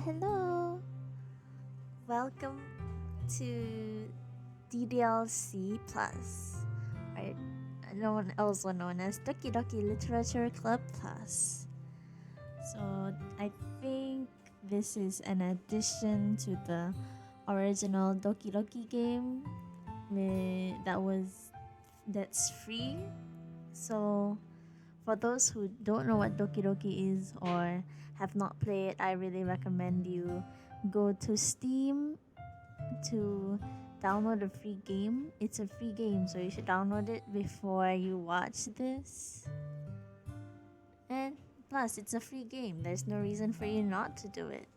Hello. Welcome to DDLC Plus, or also known as Doki Doki Literature Club Plus. So I think this is an addition to the original Doki Doki game that's free. So for those who don't know what Doki Doki is or have not played, I really recommend you go to Steam to download a free game. It's a free game, so you should download it before you watch this. And plus, it's a free game. There's no reason for you not to do it.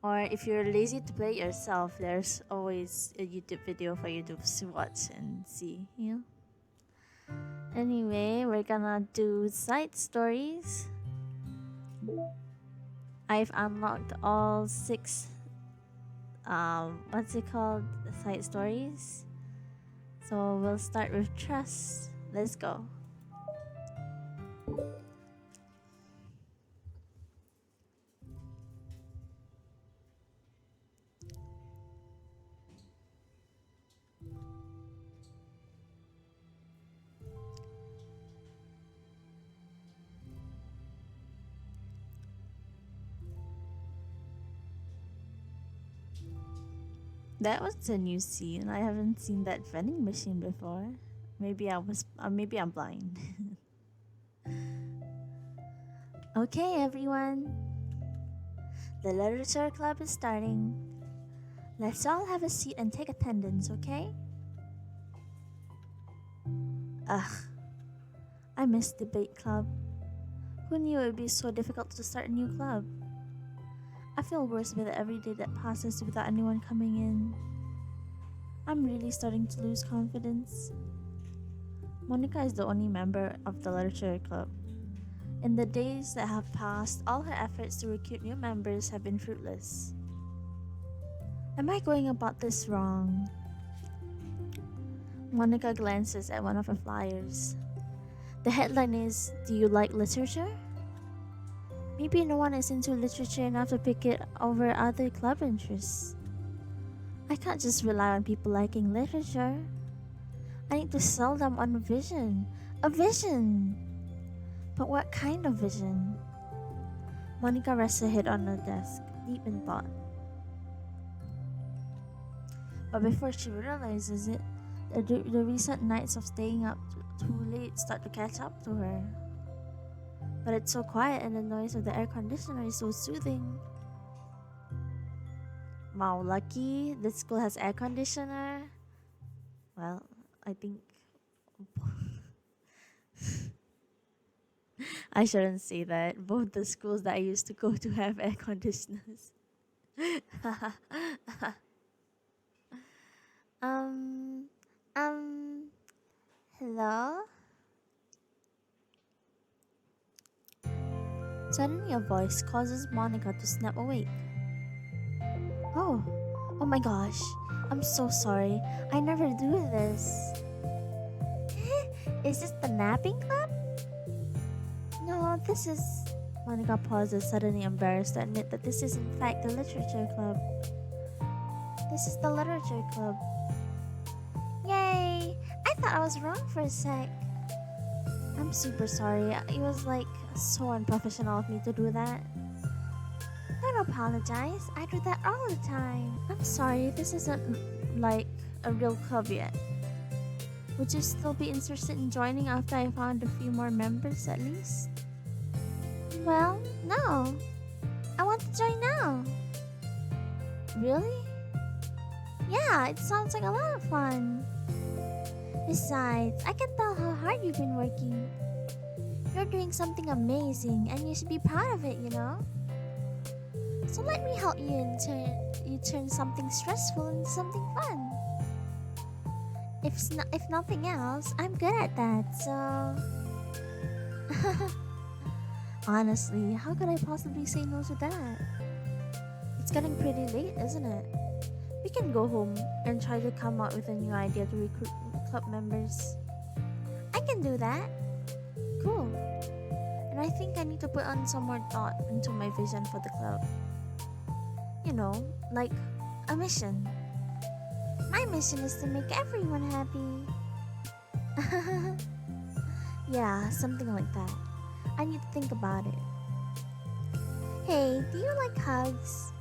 Or if you're lazy to play it yourself, there's always a YouTube video for you to watch and see, Anyway, we're gonna do side stories. I've unlocked all 6 what's it called, side stories. So we'll start with trust. Let's go. That was a new scene. I haven't seen that vending machine before. Maybe I'm blind. Okay, everyone. The literature club is starting. Let's all have a seat and take attendance, okay? Ugh. I miss debate club. Who knew it would be so difficult to start a new club? I feel worse with every day that passes without anyone coming in. I'm really starting to lose confidence. Monika is the only member of the literature club. In the days that have passed, all her efforts to recruit new members have been fruitless. Am I going about this wrong? Monika glances at one of her flyers. The headline is, "Do you like literature?" Maybe no one is into literature enough to pick it over other club interests. I can't just rely on people liking literature. I need to sell them on a vision. A vision! But what kind of vision? Monika rests her head on the desk, deep in thought. But before she realizes it, the recent nights of staying up too late start to catch up to her. But it's so quiet and the noise of the air conditioner is so soothing. Wow, lucky this school has air conditioner. Well, I think I shouldn't say that. Both the schools that I used to go to have air conditioners. um, Hello? Suddenly a voice causes Monika to snap awake. Oh my gosh. I'm so sorry. I never do this. Is this the napping club? No, this is... Monika pauses, suddenly embarrassed to admit that this is in fact the literature club. This is the literature club. Yay! I thought I was wrong for a sec. I'm super sorry. It was so unprofessional of me to do that. Don't apologize. I do that all the time. I'm sorry, this isn't like a real club yet. Would you still be interested in joining after I found a few more members at least? Well, no. I want to join now. Really? Yeah, it sounds like a lot of fun. Besides, I can tell how hard you've been working. You're doing something amazing and you should be proud of it, So let me help you and turn something stressful into something fun. If nothing else, I'm good at that, so... Honestly, how could I possibly say no to that? It's getting pretty late, isn't it? We can go home and try to come up with a new idea to recruit club members. I can do that. Cool. And I think I need to put on some more thought into my vision for the club. You know, like a mission. My mission is to make everyone happy. Yeah, something like that. I need to think about it. Hey, do you like hugs?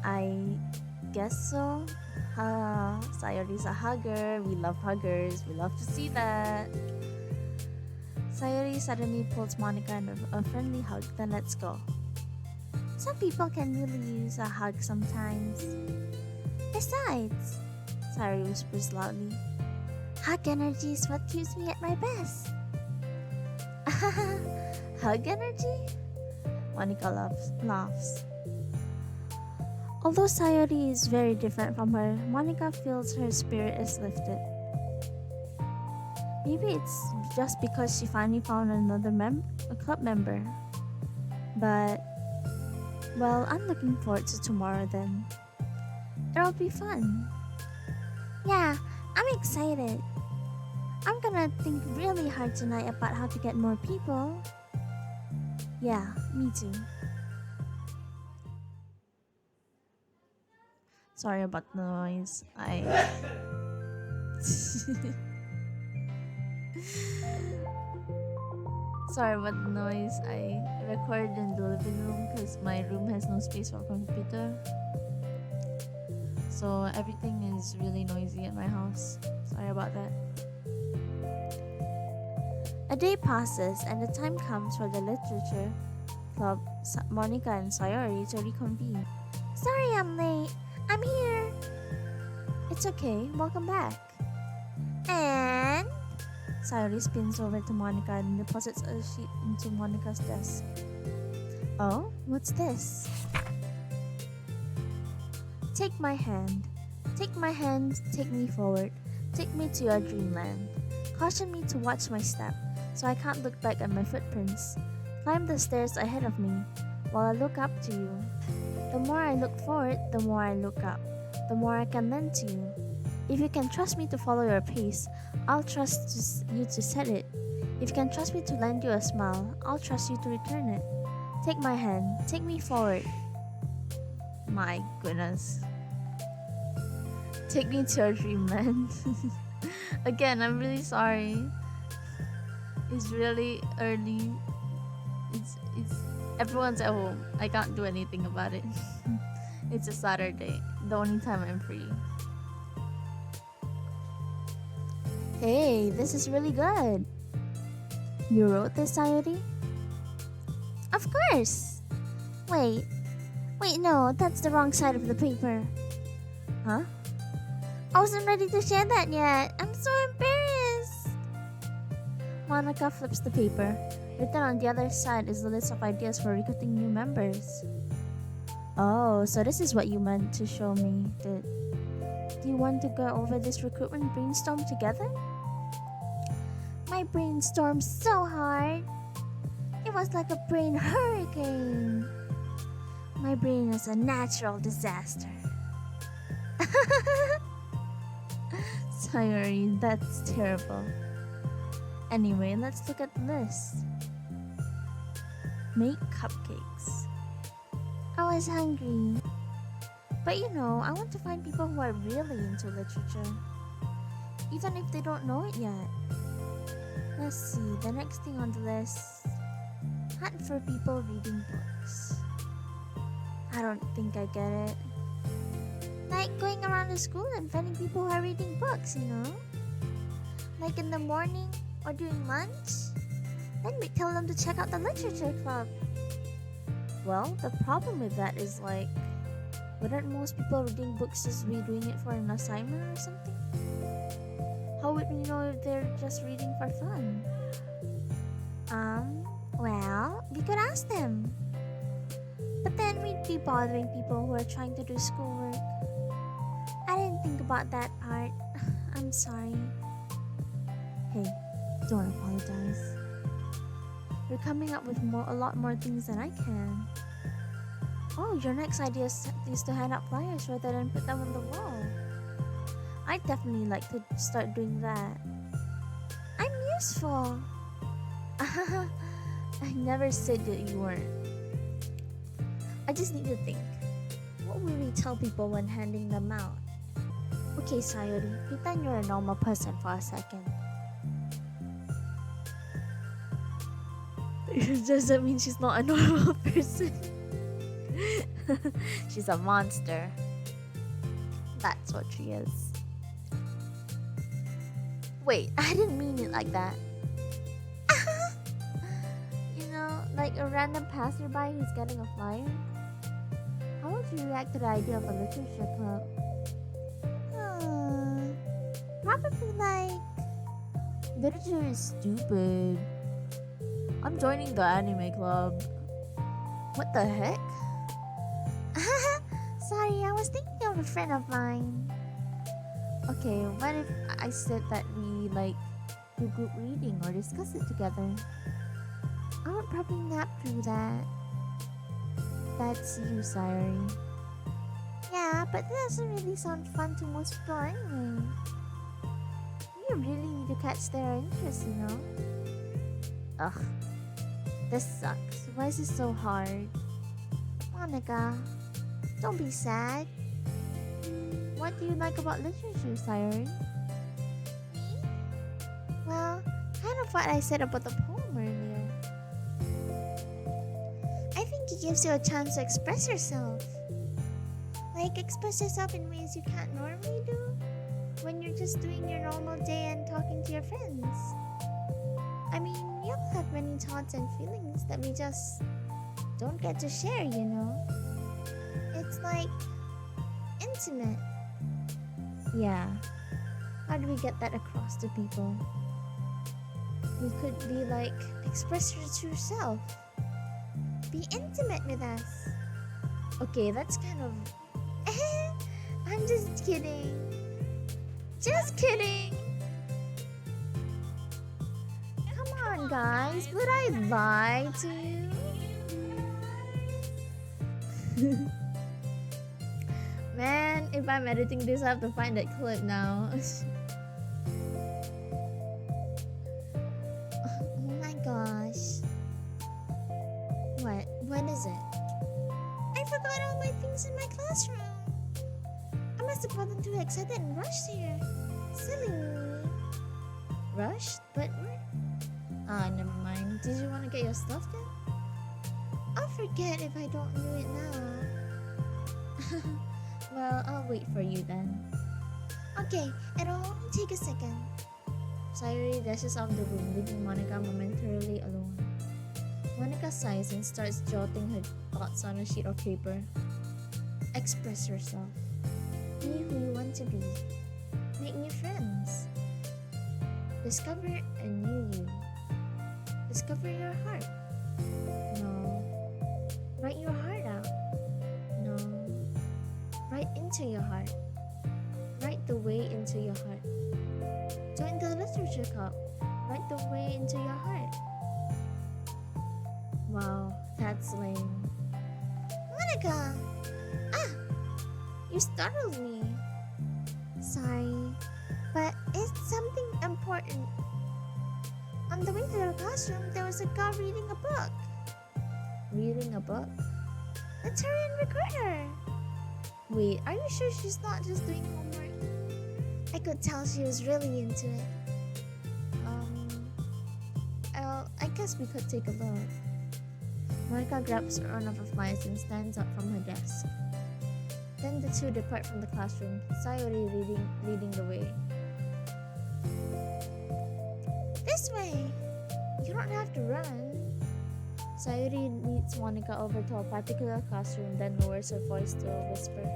I guess so. Sayori's a hugger. We love huggers. We love to see that. Sayori suddenly pulls Monika in a friendly hug. Then let's go. Some people can really use a hug sometimes. Besides, Sayori whispers loudly, hug energy is what keeps me at my best. Hug energy? Monika laughs. Although Sayori is very different from her, Monika feels her spirit is lifted. Maybe it's just because she finally found another a club member. But, well, I'm looking forward to tomorrow then. It'll be fun. Yeah, I'm excited. I'm gonna think really hard tonight about how to get more people. Yeah, me too. Sorry about the noise. Sorry about the noise. I recorded in the living room because my room has no space for a computer. So everything is really noisy at my house. Sorry about that. A day passes and the time comes for the literature club, Monika and Sayori to reconvene. Sorry I'm late. I'm here. It's okay. Welcome back. And Sayori spins over to Monika and deposits a sheet into Monika's desk. Oh, what's this? Take my hand. Take my hand, take me forward. Take me to your dreamland. Caution me to watch my step, so I can't look back at my footprints. Climb the stairs ahead of me, while I look up to you. The more I look forward, the more I look up. The more I can lend to you. If you can trust me to follow your pace, I'll trust you to set it. If you can trust me to lend you a smile, I'll trust you to return it. Take my hand, take me forward. My goodness. Take me to your dreamland. Again, I'm really sorry. It's really early. It's everyone's at home. I can't do anything about it. It's a Saturday, the only time I'm free. Hey, this is really good. You wrote this, Sayori? Of course. Wait, no, that's the wrong side of the paper. Huh? I wasn't ready to share that yet. I'm so embarrassed. Monika flips the paper. Written on the other side is the list of ideas for recruiting new members. Oh, so this is what you meant to show me. Do you want to go over this recruitment brainstorm together? My brainstormed so hard. It was like a brain hurricane. My brain is a natural disaster. Sayori, that's terrible. Anyway, let's look at the list. Make cupcakes. I was hungry. But you know, I want to find people who are really into literature. Even if they don't know it yet. Let's see, the next thing on the list. Hunt for people reading books. I don't think I get it. Like going around the school and finding people who are reading books, you know? Like in the morning or during lunch. Then we tell them to check out the literature club. Well, the problem with that is like, wouldn't most people reading books just be doing it for an assignment or something? How would we know if they're just reading for fun? Well, we could ask them. But then we'd be bothering people who are trying to do schoolwork. I didn't think about that part. I'm sorry. Hey, don't apologize. You're coming up with a lot more things than I can. Oh, your next idea is to hand out flyers rather than put them on the wall. I'd definitely like to start doing that. I'm useful. I never said that you weren't. I just need to think. What will we tell people when handing them out? Okay, Sayori, pretend you're a normal person for a second. Does that mean she's not a normal person? She's a monster. That's what she is. Wait, I didn't mean it like that. You know, like a random passerby who's getting a flyer. How would you react to the idea of a literature club? Probably like, literature is stupid. I'm joining the anime club. What the heck? Sorry, I was thinking of a friend of mine. Okay, what if I said that we like do group reading or discuss it together? I would probably nap through that. That's you, Sayori. Yeah, but that doesn't really sound fun to most people anyway. You really need to catch their interest, you know? Ugh. This sucks. Why is it so hard? Monica, don't be sad. What do you like about literature, Sayori? Me? Well, kind of what I said about the poem earlier. I think it gives you a chance to express yourself. Like, express yourself in ways you can't normally do when you're just doing your normal day and talking to your friends. I mean, we all have many thoughts and feelings that we just don't get to share, you know? It's like intimate. Yeah. How do we get that across to people? We could be like, express your true self. Be intimate with us. Okay, that's kind of... I'm just kidding. Just kidding. Come on, guys. Would I lie to you? Man, if I'm editing this, I have to find that clip now. Oh my gosh. What? What is it? I forgot all my things in my classroom. I must have gotten too excited and rushed here. Silly me. Rushed? But never mind. Did you want to get your stuff then? I'll forget if I don't do it now. Well, I'll wait for you then. Okay, it'll only take a second. Sayori dashes off the room, leaving Monica momentarily alone. Monica sighs and starts jotting her thoughts on a sheet of paper. Express yourself. Be who you want to be. Make new friends. Discover a new you. Discover your heart. No. Write your heart out. No. Write into your heart. Write the way into your heart. Join the literature club. Write the way into your heart. Wow, that's lame. Monica! You startled me. Sorry, but it's something important. On the way to the classroom, there was a girl reading a book. Reading a book? Let's hurry and record her. Wait, are you sure she's not just doing homework? I could tell she was really into it. I guess we could take a look. Monica grabs her urn of flies and stands up from her desk. Then the two depart from the classroom, Sayori leading the way. This way! You don't have to run. Sayori leads Monica over to a particular classroom, then lowers her voice to a whisper.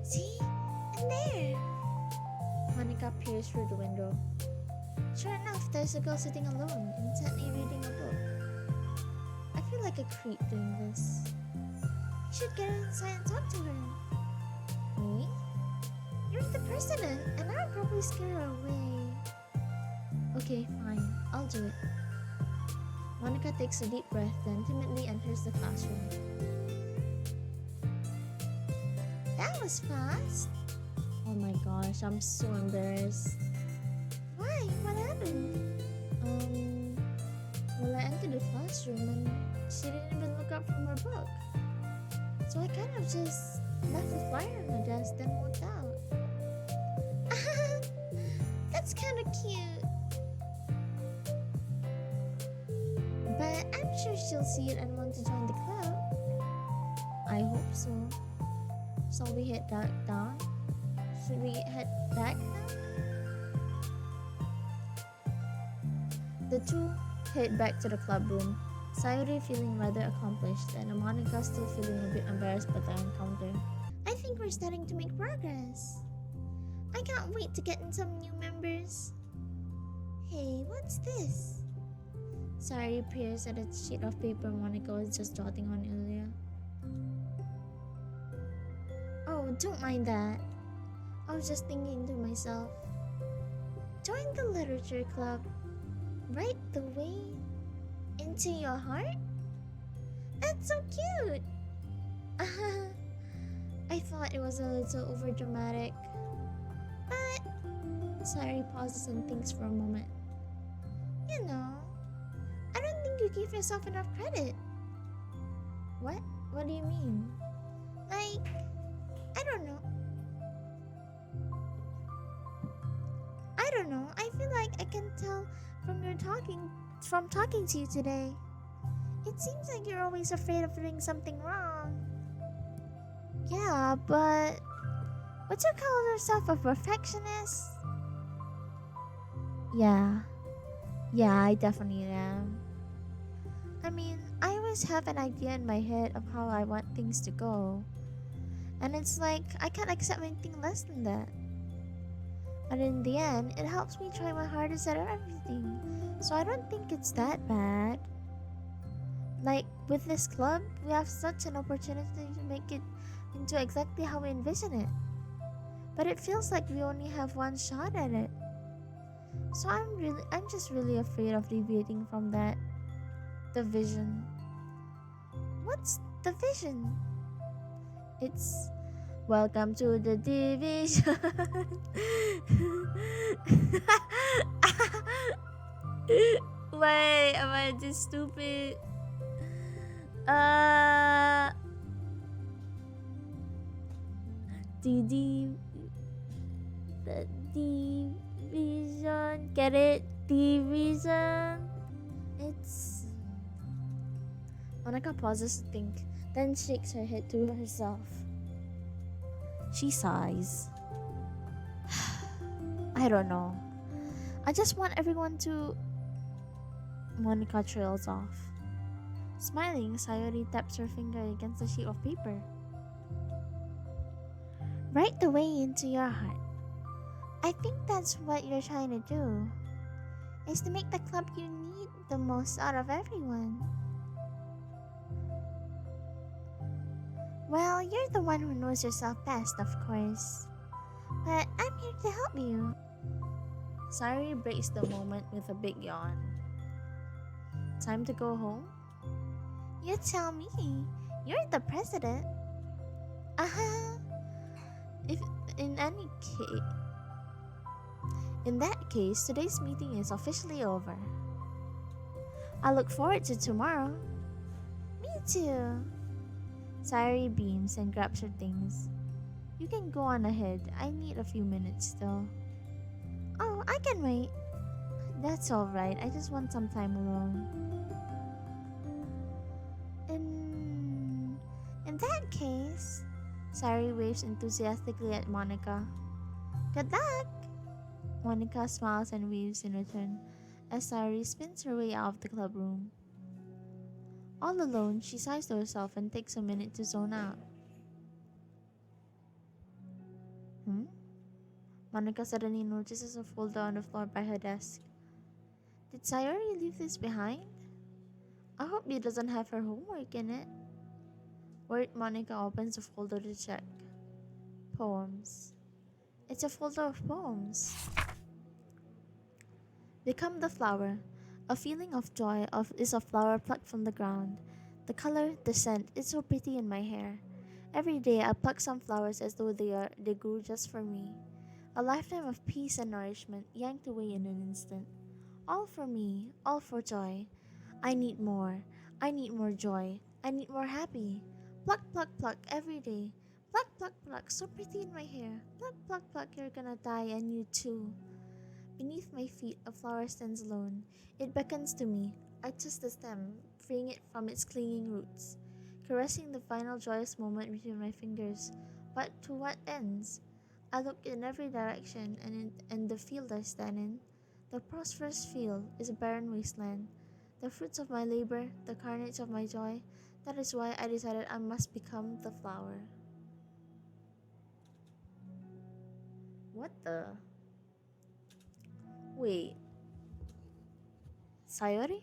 See? In there! Monica peers through the window. Sure enough, there's a girl sitting alone, intently reading a book. I feel like a creep doing this. You should get inside and talk to her. Me? You're the president, and I'll probably scare her away. Okay, fine. I'll do it. Monica takes a deep breath, then timidly enters the classroom. That was fast. Oh my gosh, I'm so embarrassed. Why? What happened? Well, I entered the classroom and she didn't even look up from her book. So I kind of just Left a flyer on the desk, then walked out. That's kind of cute. But I'm sure she'll see it and want to join the club. I hope so. Shall we head back down? Should we head back now? The two head back to the club room, Sayuri feeling rather accomplished and Monika still feeling a bit embarrassed by the encounter. I think we're starting to make progress. I can't wait to get in some new members. Hey, what's this? Sayuri peers at a sheet of paper Monika was just jotting on earlier. Oh, don't mind that. I was just thinking to myself. Join the literature club. Right the way into your heart? That's so cute! I thought it was a little overdramatic. But Sayuri pauses and thinks for a moment. You know, I don't think you give yourself enough credit. What? What do you mean? Like, I don't know. I feel like I can tell from talking to you today. It seems like you're always afraid of doing something wrong. Yeah, but would you call yourself a perfectionist? Yeah, I definitely am. I mean, I always have an idea in my head of how I want things to go. And it's like I can't accept anything less than that. But in the end, it helps me try my hardest at everything. So I don't think it's that bad. Like with this club, we have such an opportunity to make it into exactly how we envision it. But it feels like we only have one shot at it. So I'm just really afraid of deviating from that. The vision. What's the vision? It's welcome to the division. Wait, am I just stupid? The division. Get it? Division. It's. Monika pauses to think, then shakes her head to herself. She sighs. I don't know. I just want everyone to. Monika trails off. Smiling, Sayuri taps her finger against a sheet of paper. Right the way into your heart. I think that's what you're trying to do. Is to make the club you need the most out of everyone. Well, you're the one who knows yourself best, of course. But I'm here to help you. Sayuri breaks the moment with a big yawn. Time to go home? You tell me. You're the president. If in any case, in that case, today's meeting is officially over. I look forward to tomorrow. Me too. Sayuri beams and grabs her things. You can go on ahead. I need a few minutes still. Oh, I can wait. That's alright. I just want some time alone. In that case, Sayuri waves enthusiastically at Monika. Good luck! Monika smiles and waves in return as Sayuri spins her way out of the club room. All alone, she sighs to herself and takes a minute to zone out. Monika suddenly notices a folder on the floor by her desk. Did Sayuri leave this behind? I hope it doesn't have her homework in it. Worried, Monika opens the folder to check. Poems. It's a folder of poems. Become the flower. A feeling of joy is a flower plucked from the ground. The color, the scent, it's so pretty in my hair. Every day I pluck some flowers as though they grew just for me. A lifetime of peace and nourishment yanked away in an instant. All for me, all for joy. I need more. I need more joy. I need more happy. Pluck, pluck, pluck every day. Pluck, pluck, pluck, so pretty in my hair. Pluck, pluck, pluck, you're gonna die, and you too. Beneath my feet, a flower stands alone. It beckons to me. I twist the stem, freeing it from its clinging roots, caressing the final joyous moment between my fingers. But to what ends? I look in every direction, and the field I stand in, the prosperous field, is a barren wasteland. The fruits of my labor, the carnage of my joy. That is why I decided I must become the flower. What the? Wait, Sayori?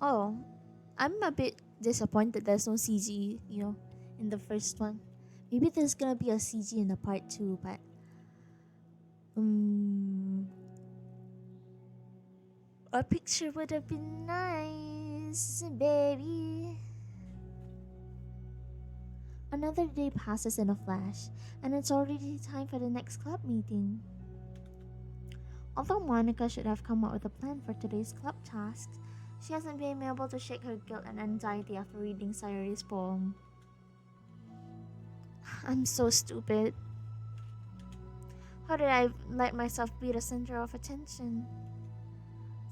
Oh, I'm a bit disappointed there's no CG, in the first one. Maybe there's gonna be a CG in the part 2, but a picture would have been nice, baby. Another day passes in a flash, and it's already time for the next club meeting. Although Monica should have come up with a plan for today's club tasks, she hasn't been able to shake her guilt and anxiety after reading Sayori's poem. I'm so stupid. How did I let myself be the center of attention?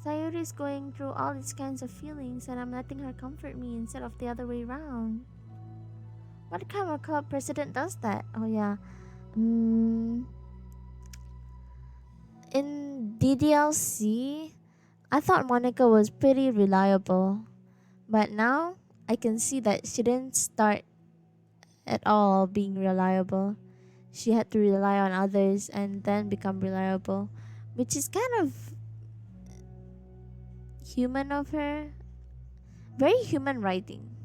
Sayori's going through all these kinds of feelings, and I'm letting her comfort me instead of the other way around. What kind of club president does that? Oh yeah. In DDLC, I thought Monica was pretty reliable. But now, I can see that she didn't start at all being reliable. She had to rely on others and then become reliable, which is kind of human of her. Very human writing.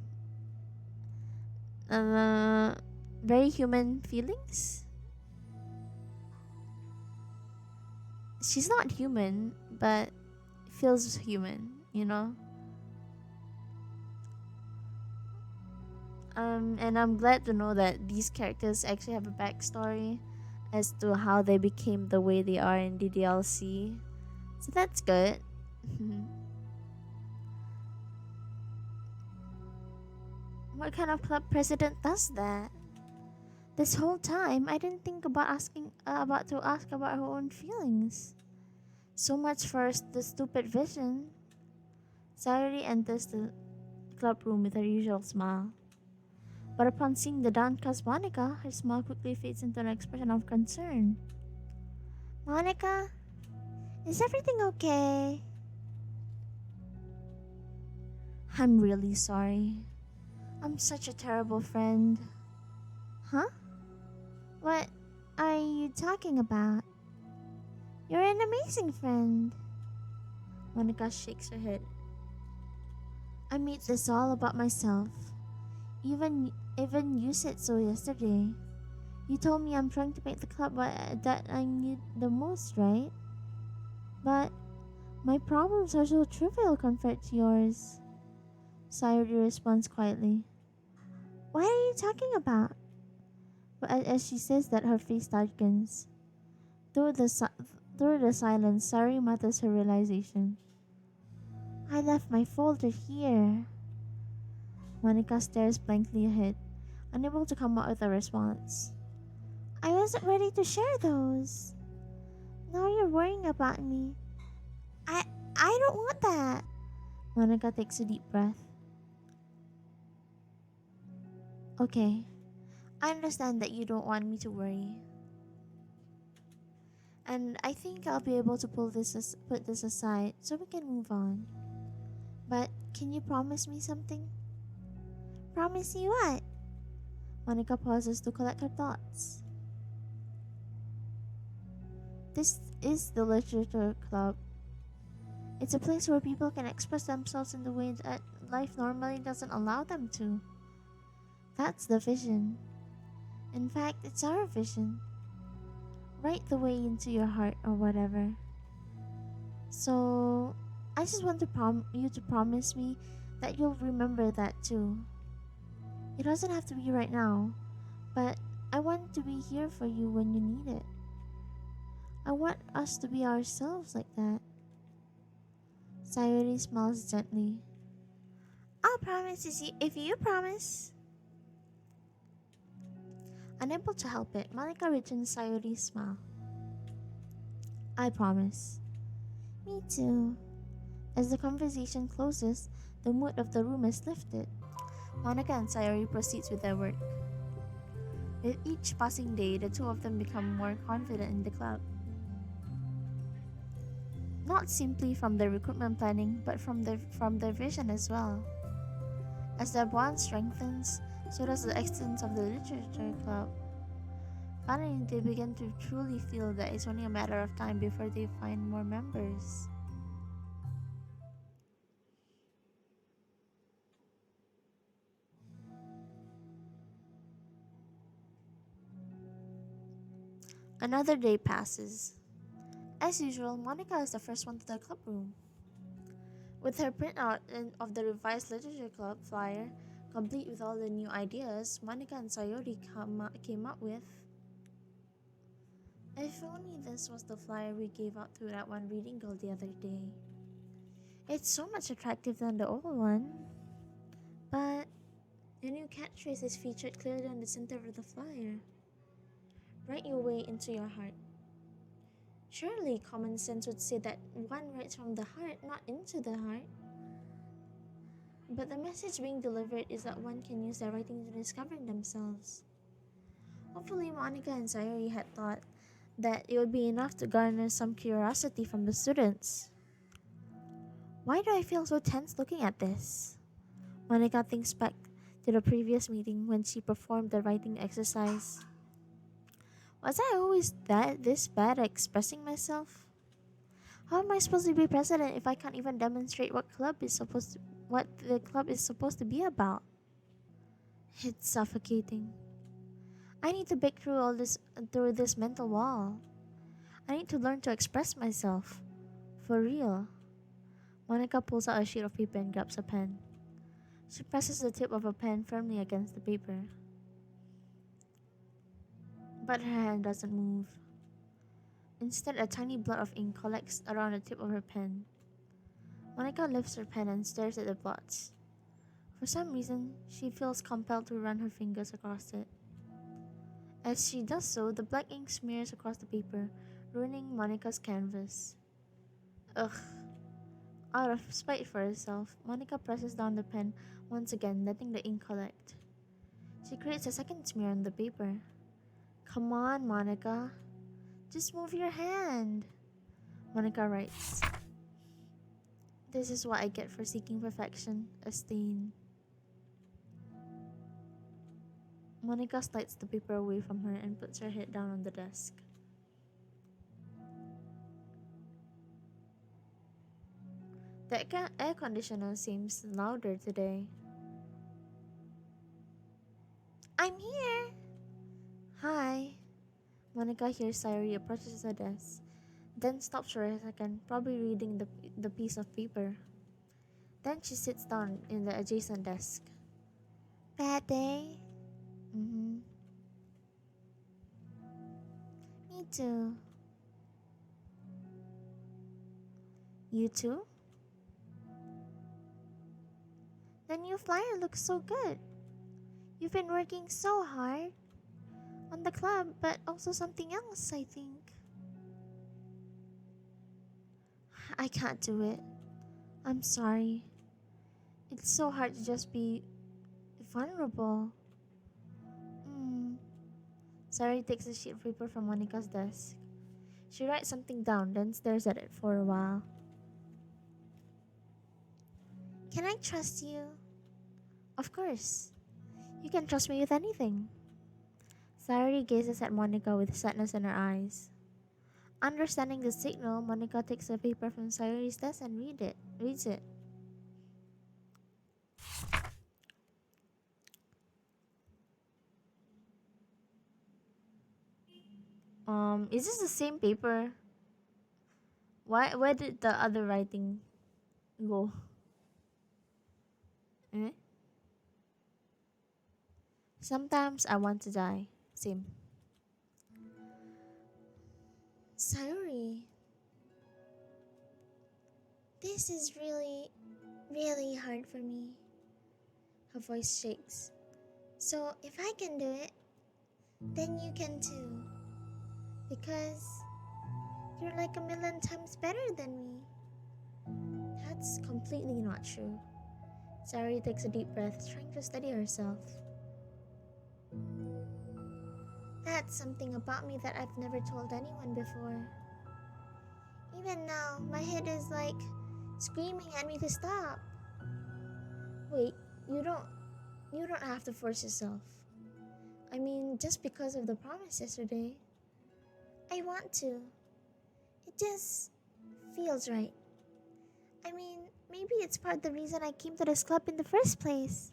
Uh, Very human feelings. She's not human, but feels human. And I'm glad to know that these characters actually have a backstory as to how they became the way they are in DDLC. So that's good. What kind of club president does that? This whole time, I didn't think about to ask about her own feelings. So much for the stupid vision. Sayori enters the club room with her usual smile. But upon seeing the downcast Monica, her smile quickly fades into an expression of concern. Monica, is everything okay? I'm really sorry. I'm such a terrible friend. Huh? What are you talking about? You're an amazing friend. Monica shakes her head. I made this all about myself. Even you said so yesterday. You told me I'm trying to make the club that I need the most, right? But my problems are so trivial compared to yours. Sayori responds quietly. What are you talking about? But as she says that, her face darkens. Through the silence, Sayori mutters her realization. I left my folder here. Monica stares blankly ahead, unable to come up with a response. I wasn't ready to share those. Now you're worrying about me. I don't want that. Monica takes a deep breath. Okay, I understand that you don't want me to worry. And I think I'll be able to put this aside so we can move on. But can you promise me something? Promise you what? Monica pauses to collect her thoughts. This is the literature club. It's a place where people can express themselves in the way that life normally doesn't allow them to. That's the vision. In fact, it's our vision. Right the way into your heart or whatever. So, I just want you to promise me that you'll remember that too. It doesn't have to be right now, but I want to be here for you when you need it. I want us to be ourselves like that. Sayori smiles gently. promise if you promise. Unable to help it, Monica returns Sayori's smile. I promise. Me too. As the conversation closes, the mood of the room is lifted. Monica and Sayori proceeds with their work. With each passing day, the two of them become more confident in the club. Not simply from their recruitment planning, but from their vision as well. As their bond strengthens, so does the extent of the literature club. Finally, they begin to truly feel that it's only a matter of time before they find more members. Another day passes. As usual, Monica is the first one to the club room. With her printout of the revised literature club flyer, complete with all the new ideas Monica and Sayori came up with. If only this was the flyer we gave out to that one reading girl the other day. It's so much attractive than the old one. But the new catchphrase is featured clearly on the center of the flyer. Write your way into your heart. Surely common sense would say that one writes from the heart, not into the heart. But the message being delivered is that one can use their writing to discover themselves. Hopefully, Monica and Sayori had thought that it would be enough to garner some curiosity from the students. Why do I feel so tense looking at this? Monica thinks back to the previous meeting when she performed the writing exercise. Was I always this bad at expressing myself? How am I supposed to be president if I can't even demonstrate what the club is supposed to be about? It's suffocating. I need to break through this mental wall. I need to learn to express myself. For real. Monica pulls out a sheet of paper and grabs a pen. She presses the tip of a pen firmly against the paper. But her hand doesn't move. Instead, a tiny blot of ink collects around the tip of her pen. Monica lifts her pen and stares at the blots. For some reason, she feels compelled to run her fingers across it. As she does so, the black ink smears across the paper, ruining Monica's canvas. Ugh. Out of spite for herself, Monica presses down the pen once again, letting the ink collect. She creates a second smear on the paper. Come on, Monica. Just move your hand. Monica writes. This is what I get for seeking perfection, a stain. Monica slides the paper away from her and puts her head down on the desk. The air conditioner seems louder today. I'm here! Hi. Monica hears Sayori approaches the desk, then stops for a second, probably reading the piece of paper. Then she sits down in the adjacent desk. Bad day? Mm-hmm. Me too. You too? The new flyer looks so good. You've been working so hard on the club, but also something else, I think. I can't do it. I'm sorry. It's so hard to just be vulnerable. Sari takes a sheet of paper from Monica's desk. She writes something down, then stares at it for a while. Can I trust you? Of course. You can trust me with anything. Sari gazes at Monica with sadness in her eyes. Understanding the signal, Monica takes a paper from Sayori's desk and reads it. Is this the same paper? Where did the other writing go? Eh? Sometimes I want to die. Same. Sayori, this is really, really hard for me. Her voice shakes. So if I can do it, then you can too. Because you're like a million times better than me. That's completely not true. Sari takes a deep breath, trying to steady herself. That's something about me that I've never told anyone before. Even now, my head is like screaming at me to stop. Wait, you don't have to force yourself. I mean, just because of the promise yesterday. I want to. It just feels right. I mean, maybe it's part of the reason I came to this club in the first place.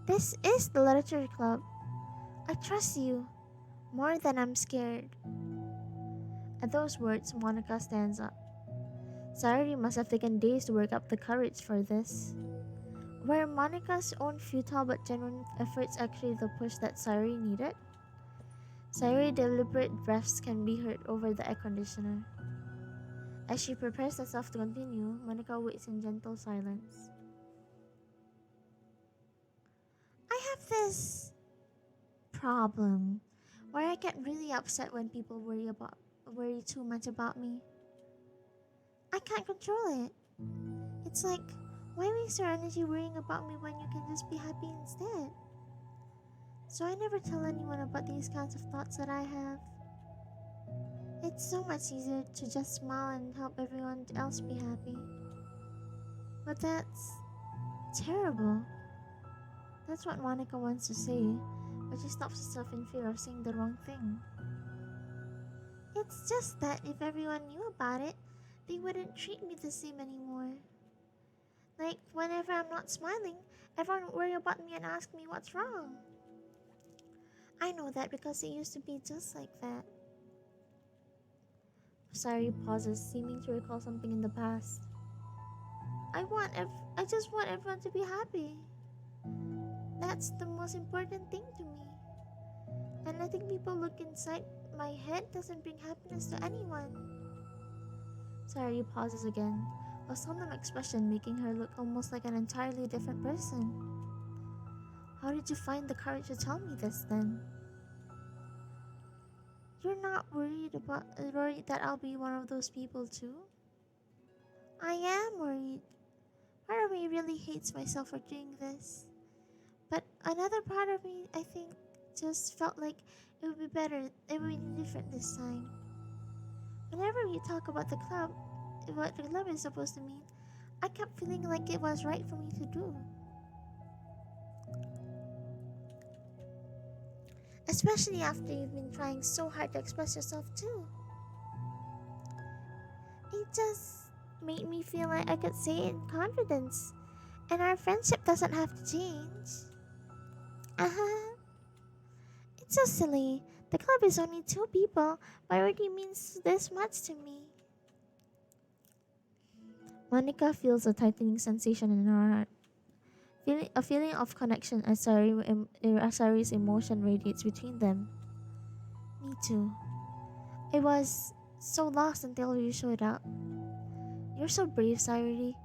This is the literature club. I trust you more than I'm scared. At those words, Monica stands up. Sayuri must have taken days to work up the courage for this. Were Monica's own futile but genuine efforts actually the push that Sayuri needed? Sayuri's deliberate breaths can be heard over the air conditioner. As she prepares herself to continue, Monica waits in gentle silence. I have this problem where I get really upset when people worry too much about me. I can't control it. It's like, why waste your energy worrying about me when you can just be happy instead? So I never tell anyone about these kinds of thoughts that I have. It's so much easier to just smile and help everyone else be happy. But that's terrible. That's what Monica wants to say, but she stops herself in fear of saying the wrong thing. It's just that if everyone knew about it, they wouldn't treat me the same anymore. Like, whenever I'm not smiling, everyone would worry about me and ask me what's wrong. I know that because it used to be just like that. Sari pauses, seeming to recall something in the past. I just want everyone to be happy. That's the most important thing to me. And letting people look inside my head doesn't bring happiness to anyone. Sari pauses again, a solemn expression making her look almost like an entirely different person. How did you find the courage to tell me this then? You're not worried that I'll be one of those people too? I am worried. Part of me really hates myself for doing this. But another part of me, I think, just felt like it would be better, it would be different this time. Whenever we talk about the club, what the club is supposed to mean, I kept feeling like it was right for me to do. Especially after you've been trying so hard to express yourself too. It just made me feel like I could say it in confidence. And our friendship doesn't have to change. Uh-huh. It's so silly. The club is only 2 people, but it already means this much to me. Monica feels a tightening sensation in her heart. A feeling of connection as Sari's emotion radiates between them. Me too. I was so lost until you showed up. You're so brave, Sari.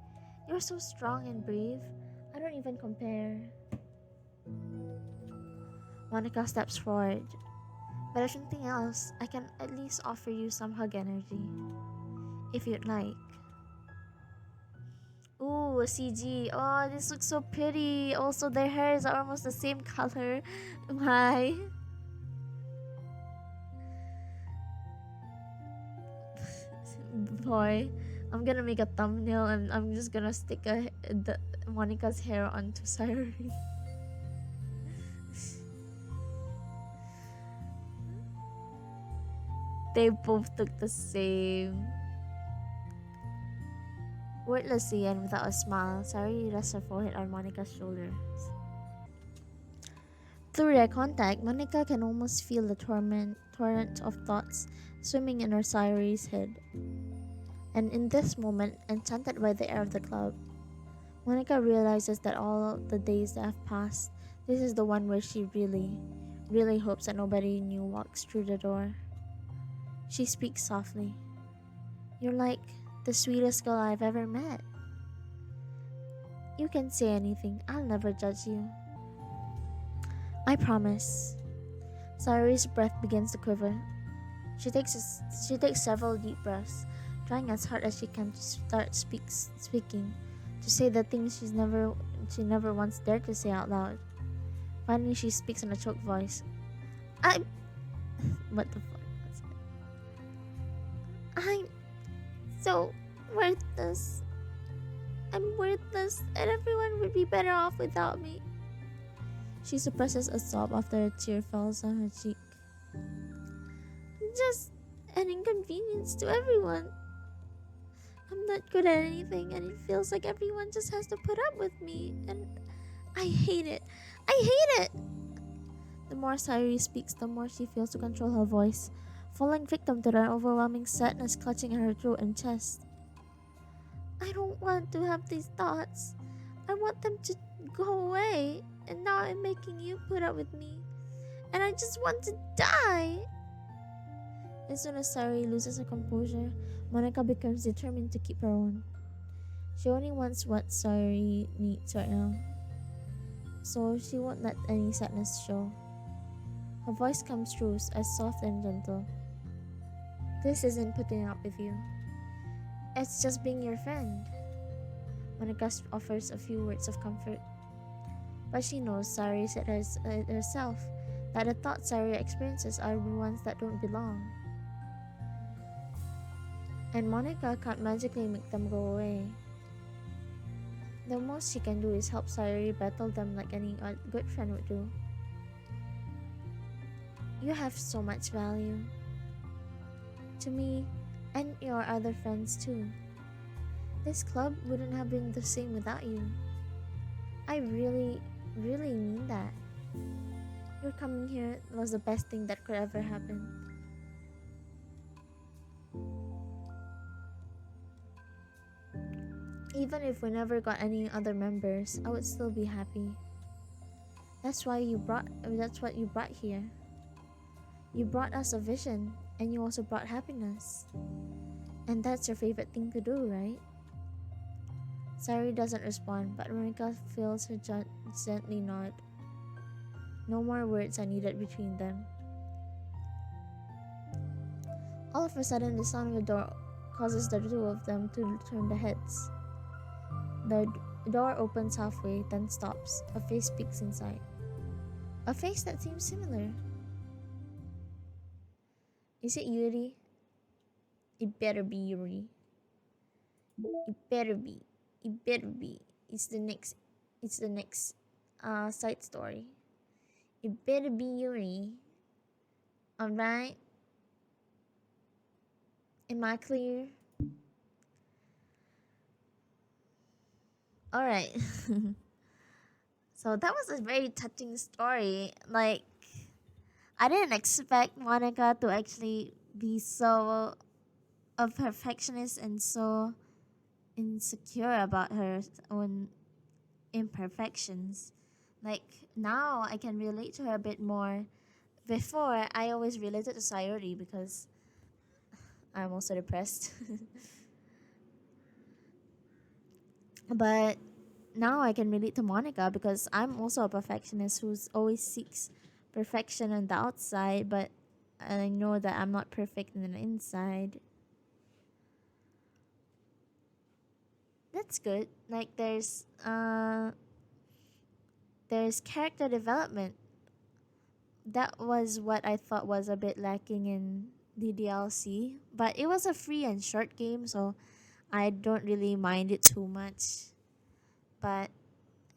You're so strong and brave. I don't even compare. Monica steps forward. But if nothing else, I can at least offer you some hug energy. If you'd like. Ooh, a CG. Oh, this looks so pretty. Also, their hairs are almost the same color. Why? Boy, I'm gonna make a thumbnail and I'm just gonna stick Monica's hair onto Sayuri. They both look the same. Wordlessly and without a smile, Sayuri rests her forehead on Monica's shoulders. Through their contact, Monica can almost feel the torrent of thoughts swimming in her Sayuri's head. And in this moment, enchanted by the air of the club, Monica realizes that all the days that have passed, this is the one where she really, really hopes that nobody new walks through the door. She speaks softly. You're like the sweetest girl I've ever met. You can say anything. I'll never judge you. I promise. Sayuri's breath begins to quiver. She takes several deep breaths, trying as hard as she can to start speaking, to say the things she never once dared to say out loud. Finally, she speaks in a choked voice. I'm what the fuck was it? I'm so worthless. I'm worthless, and everyone would be better off without me. She suppresses a sob after a tear falls on her cheek. I'm just an inconvenience to everyone. I'm not good at anything, and it feels like everyone just has to put up with me, and I hate it. I hate it! The more Sayuri speaks, the more she fails to control her voice, falling victim to the overwhelming sadness clutching at her throat and chest. I don't want to have these thoughts. I want them to go away, and now I'm making you put up with me. And I just want to die! As soon as Sayuri loses her composure, Monika becomes determined to keep her own. She only wants what Sayuri needs right now, so she won't let any sadness show. Her voice comes through as soft and gentle. This isn't putting up with you. It's just being your friend. Monika offers a few words of comfort. But she knows Sayuri said it herself, that the thoughts Sayuri experiences are the ones that don't belong. And Monika can't magically make them go away. The most she can do is help Sayuri battle them like any good friend would do. You have so much value. To me, and your other friends too. This club wouldn't have been the same without you. I really, really mean that. Your coming here was the best thing that could ever happen. Even if we never got any other members, I would still be happy. That's what you brought here. You brought us a vision, and you also brought happiness. And that's your favorite thing to do, right? Sayuri doesn't respond, but Monika feels her gently nod. No more words are needed between them. All of a sudden, the sound of the door causes the two of them to turn their heads. The door opens halfway, then stops. A face peeks inside. A face that seems similar. Is it Yuri? It better be Yuri. It better be. It better be. It's the next side story. It better be Yuri. Alright? Am I clear? Alright. So that was a very touching story. Like, I didn't expect Monika to actually be so a perfectionist and so insecure about her own imperfections. Like, now I can relate to her a bit more. Before, I always related to Sayuri because I'm also depressed. But now I can relate to Monika because I'm also a perfectionist who's always seeks perfection on the outside, but I know that I'm not perfect in the inside. That's good. Like there's character development. That was what I thought was a bit lacking in the DLC, but it was a free and short game, so I don't really mind it too much. But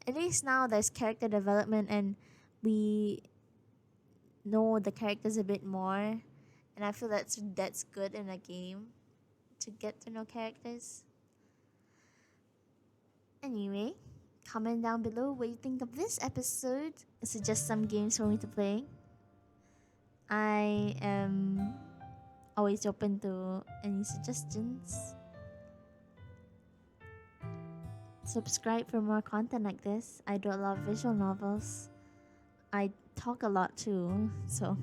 at least now there's character development and we know the characters a bit more, and I feel that's good in a game to get to know characters. Anyway, comment down below what you think of this episode. Suggest some games for me to play. I am always open to any suggestions. Subscribe for more content like this. I do a lot of visual novels. I talk a lot too, so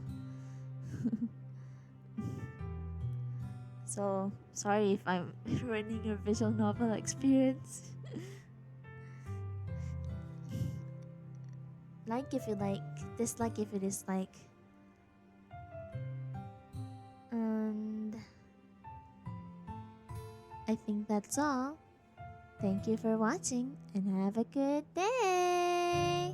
sorry if I'm ruining your visual novel experience. Like if you like, dislike if you dislike. And I think that's all. Thank you for watching and have a good day.